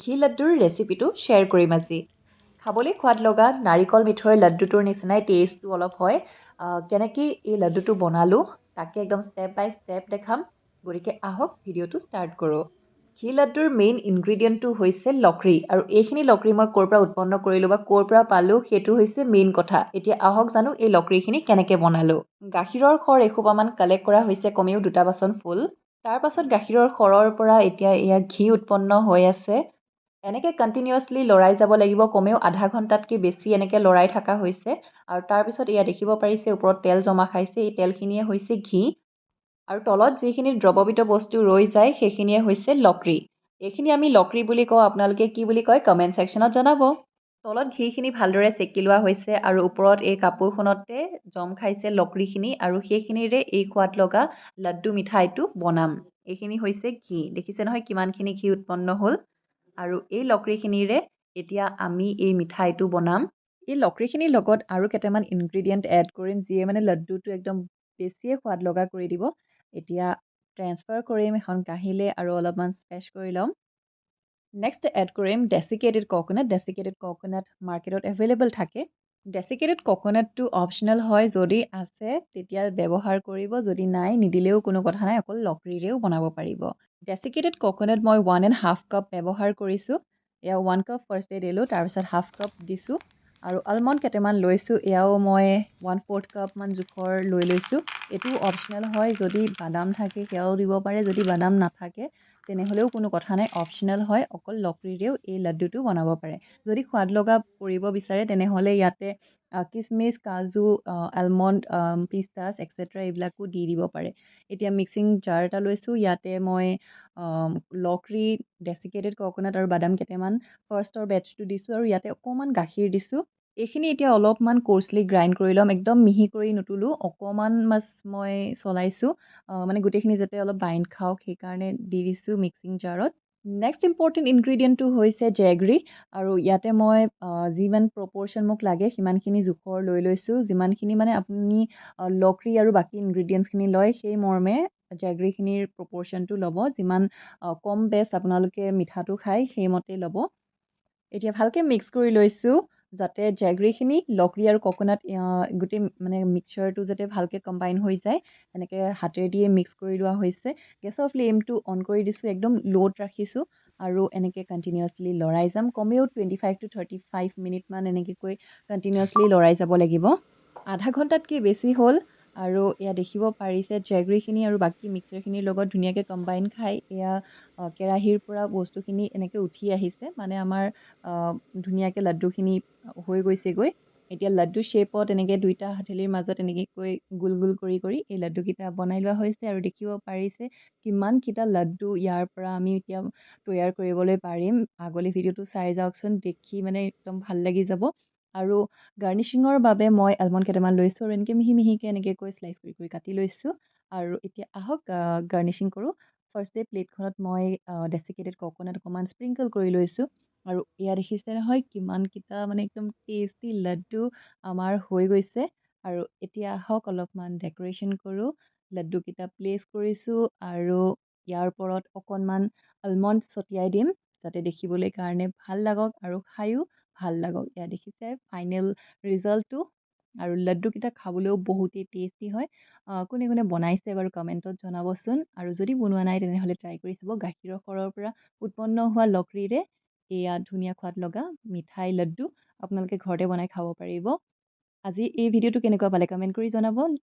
ঘি লাড্ডুৰ ৰেচিপিটো শ্বেয়াৰ কৰিম আজি। খাবলৈ সোৱাদ লগা নাৰিকল মিঠৈৰ লাড্ডুটোৰ নিচিনাই টেষ্টটো অলপ হয়। কেনেকৈ এই লাড্ডুটো বনালোঁ তাকে একদম ষ্টেপ বাই ষ্টেপ দেখাম। গতিকে আহক ভিডিঅ'টো ষ্টাৰ্ট কৰোঁ। ঘি লাড্ডুৰ মেইন ইনগ্ৰিডিয়েণ্টটো হৈছে লকৰি, আৰু এইখিনি লকৰি মই ক'ৰ পৰা উৎপন্ন কৰিলোঁ বা ক'ৰ পৰা পালোঁ সেইটো হৈছে মেইন কথা। এতিয়া আহক জানো এই লকৰিখিনি কেনেকৈ বনালোঁ। গাখীৰৰ সৰ এসোপামান কালেক্ট কৰা হৈছে, কমেও 2টা বাচন ফুল। তাৰ পাছত গাখীৰৰ সৰৰ পৰা এতিয়া এয়া ঘি উৎপন্ন হৈ আছে। এনেকৈ কণ্টিনিউৱাছলি লৰাই যাব লাগিব, কমেও আধা ঘণ্টাতকৈ বেছি এনেকৈ লৰাই থকা হৈছে। আৰু তাৰপিছত এয়া দেখিব পাৰিছে ওপৰত তেল জমা খাইছে, এই তেলখিনিয়ে হৈছে ঘি। আৰু তলত যিখিনি দ্ৰৱিত বস্তু ৰৈ যায় সেইখিনিয়ে হৈছে লকৰি। এইখিনি আমি লকৰি বুলি কওঁ, আপোনালোকে কি বুলি কয় কমেণ্ট ছেকশ্যনত জনাব। তলত ঘিখিনি ভালদৰে চেকি লোৱা হৈছে আৰু ওপৰত এই কাপোৰখনতে জম খাইছে লকৰিখিনি, আৰু সেইখিনিৰে এই সোৱাদ লগা লাড্ডু মিঠাইটো বনাম। এইখিনি হৈছে ঘি, দেখিছে নহয় কিমানখিনি ঘি উৎপন্ন হ'ল। আৰু এই লকৰিখিনিৰে এতিয়া আমি এই মিঠাইটো বনাম। এই লকৰিখিনিৰ লগত আৰু কেইটামান ইনগ্ৰিডিয়েণ্ট এড কৰিম, যিয়ে মানে লাড্ডুটো একদম বেছিয়ে সোৱাদ লগা কৰি দিব। এতিয়া ট্ৰেন্সফাৰ কৰিম এখন কাঁহীলৈ আৰু অলপমান স্পেচ কৰি ল'ম। নেক্সট এড কৰিম ডেচিকেটেড ককোনাট। ডেচিকেটেড ককোনাট মাৰ্কেটত এভেইলেবল থাকে। ডেচিকেটেড ককোনাটটো অপচনেল হয়, যদি আছে তেতিয়া ব্যৱহাৰ কৰিব, যদি নাই নিদিলেও কোনো কথা নাই, অকল লকৰিৰেও বনাব পাৰিব। ডেচিকেটেড ককোনাট মই 1.5 কাপ ব্যৱহাৰ কৰিছোঁ। এয়া 1 কাপ ফাৰ্ষ্টে দিলোঁ, তাৰপিছত 1/2 কাপ দিছোঁ। আৰু আলমণ্ড কেইটামান লৈছোঁ, এয়াও মই 1/4 কাপমান জোখৰ লৈ লৈছোঁ। এইটো অপচনেল হয়, যদি বাদাম থাকে সেয়াও দিব পাৰে, যদি বাদাম নাথাকে তেনেহ'লেও কোনো কথা নাই, অপচনেল হয়। অকল লকৰিৰেও এই লাড্ডুটো বনাব পাৰে। যদি সোৱাদ লগা কৰিব বিচাৰে তেনেহ'লে ইয়াতে কিচমিচ, কাজু, আলমণ্ড, পিষ্টাছ এক্সেট্ৰা এইবিলাকো দি দিব পাৰে। এতিয়া মিক্সিং জাৰ এটা লৈছোঁ, ইয়াতে মই লকৰি, ডেচিকেটেড ককোনাট আৰু বাদাম কেইটামান ফাৰ্ষ্টৰ বেটছটো দিছোঁ, আৰু ইয়াতে অকণমান গাখীৰ দিছোঁ। এইখিনি এতিয়া অলপমান কোৰ্চলি গ্ৰাইণ্ড কৰি ল'ম, একদম মিহি কৰি নুতুলোঁ, অকণমান মই চলাইছোঁ, মানে গোটেইখিনি যাতে অলপ বাইণ্ড খাওক সেইকাৰণে দি দিছোঁ মিক্সিং জাৰত। নেক্সট ইম্পৰ্টেণ্ট ইনগ্ৰিডিয়েণ্টটো হৈছে জেগৰী, আৰু ইয়াতে মই যিমান প্ৰপৰ্শ্যন মোক লাগে সিমানখিনি জোখৰ লৈ লৈছোঁ। যিমানখিনি মানে আপুনি লকৰি আৰু বাকী ইনগ্ৰিডিয়েণ্টছখিনি লয় সেই মৰ্মে জেগৰীখিনিৰ প্ৰপৰ্শ্যনটো ল'ব। যিমান কম বেছ আপোনালোকে মিঠাটো খায় সেইমতে ল'ব। এতিয়া ভালকৈ মিক্স কৰি লৈছোঁ, যাতে জেগৰীখিনি লকৰি আৰু ককোনাট গোটেই মানে মিক্সচাৰটো যাতে ভালকৈ কম্বাইন হৈ যায়। এনেকৈ হাতেৰে দিয়ে মিক্স কৰি লোৱা হৈছে। গেছৰ ফ্লেমটো অন কৰি দিছোঁ, একদম ল'ত ৰাখিছোঁ, আৰু এনেকৈ কণ্টিনিউৱাছলি লৰাই যাম। কমেও 25 to 35 মিনিটমান এনেকৈ কণ্টিনিউৱাছলি লৰাই যাব লাগিব। আধা ঘণ্টাতকৈ বেছি হ'ল, আৰু এয়া দেখিব পাৰিছে জেগৰীখিনি আৰু বাকী মিক্সাৰখিনিৰ লগত ধুনীয়াকৈ কম্বাইন খাই এয়া কেৰাহীৰ পৰা বস্তুখিনি এনেকৈ উঠি আহিছে, মানে আমাৰ ধুনীয়াকৈ লাড্ডুখিনি হৈ গৈছেগৈ। এতিয়া লাড্ডু শ্বেপত এনেকৈ 2টা হাতেলিৰ মাজত এনেকৈ গোল গোল কৰি কৰি এই লাড্ডুকেইটা বনাই লোৱা হৈছে, আৰু দেখিব পাৰিছে কিমানকেইটা লাড্ডু ইয়াৰ পৰা আমি এতিয়া তৈয়াৰ কৰিবলৈ পাৰিম। আগলৈ ভিডিঅ'টো চাই যাওকচোন, দেখি মানে একদম ভাল লাগি যাব। আৰু গাৰ্নিচিঙৰ বাবে মই আলমণ্ড কেইটামান লৈছোঁ, আৰু এনেকৈ মিহি মিহিকৈ এনেকৈ শ্লাইচ কৰি কৰি কাটি লৈছোঁ। আৰু এতিয়া আহক গাৰ্নিচিং কৰোঁ। ফাৰ্ষ্টে প্লেটখনত মই ডেচিকেটেড ককোনাট অকণমান স্প্ৰিংকল কৰি লৈছোঁ, আৰু এয়া দেখিছে নহয় কিমানকেইটা মানে একদম টেষ্টি লাড্ডু আমাৰ হৈ গৈছে। আৰু এতিয়া আহক অলপমান ডেক'ৰেশ্যন কৰোঁ। লাড্ডুকেইটা প্লেচ কৰিছোঁ, আৰু ইয়াৰ ওপৰত অকণমান আলমণ্ড ছটিয়াই দিম, যাতে দেখিবলৈ কাৰণে ভাল লাগক আৰু খায়ো ভাল লাগক। এয়া দেখিছে ফাইনেল ৰিজাল্টটো, আৰু লাড্ডুকেইটা খাবলৈও বহুতেই টেষ্টি হয়। কোনে কোনে বনাইছে বাৰু কমেণ্টত জনাবচোন, আৰু যদি বনোৱা নাই তেনেহ'লে ট্ৰাই কৰি চাব। গাখীৰৰ সৰৰ পৰা উৎপন্ন হোৱা লকৰিৰে এয়া ধুনীয়া সোৱাদ লগা মিঠাই লাড্ডু আপোনালোকে ঘৰতে বনাই খাব পাৰিব। আজি এই ভিডিঅ'টো কেনেকুৱা পালে কমেণ্ট কৰি জনাব।